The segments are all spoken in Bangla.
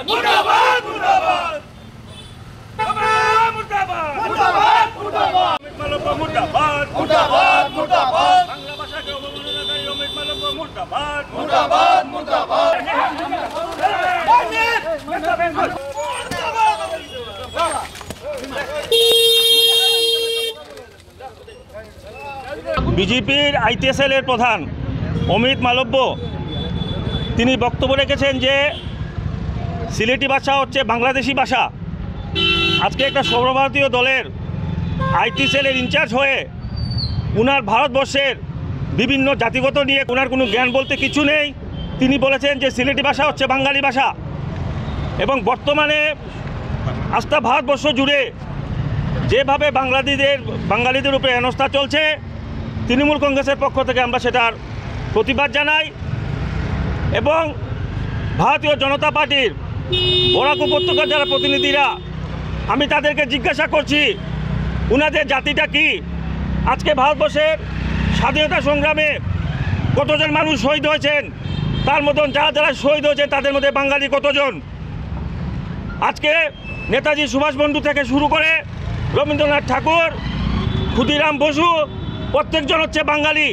मुर्दाबाद मुर्दाबाद मुर्दाबाद मुर्दाबाद मुर्दाबाद मुर्दाबाद मुर्दाबाद मुर्दाबाद बांग्ला भाषा के अवमाननाकारी अमित मालव्य मुर्दाबाद मुर्दाबाद मुर्दाबाद বিজেপির আইটিএসএল এর প্রধান অমিত মালব্য তিনি বক্তব্য রেখেছেন যে সিলেটি ভাষা হচ্ছে বাংলাদেশি ভাষা। আজকে একটা সর্বভারতীয় দলের আইটিএসএল-এর ইনচার্জ হয়ে উনার ভারতবর্ষের বিভিন্ন জাতিগত নিয়ে ওনার কোনো জ্ঞান বলতে কিছু নেই। তিনি বলেছেন যে সিলেটি ভাষা হচ্ছে বাঙালি ভাষা এবং বর্তমানে আস্থা ভারতবর্ষ জুড়ে যেভাবে বাঙালিদের উপরে হেনস্থা চলছে, তৃণমূল কংগ্রেসের পক্ষ থেকে আমরা সেটার প্রতিবাদ জানাই এবং ভারতীয় জনতা পার্টির বরাক উপত্যকার যারা প্রতিনিধিরা, আমি তাদেরকে জিজ্ঞাসা করছি উনাদের জাতিটা কি। আজকে ভারতবর্ষের স্বাধীনতা সংগ্রামে কতজন মানুষ শহীদ হয়েছেন, তার মতন যারা যারা শহীদ হয়েছেন তাদের মধ্যে বাঙালি কতজন। আজকে নেতাজি সুভাষ বন্ধু থেকে শুরু করে রবীন্দ্রনাথ ঠাকুর, ক্ষুদিরাম বসু প্রত্যেকজন হচ্ছে বাঙালি।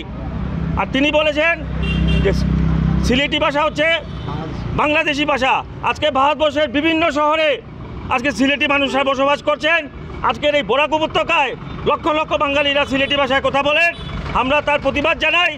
আর তিনি বলেছেন যে সিলেটি ভাষা হচ্ছে বাংলাদেশি ভাষা। আজকে ভারতবর্ষের বিভিন্ন শহরে আজকে সিলেটি মানুষরা বসবাস করছেন। আজকের এই বরাক উপত্যকায় লক্ষ লক্ষ বাঙালিরা সিলেটি ভাষায় কথা বলেন। আমরা তার প্রতিবাদ জানাই।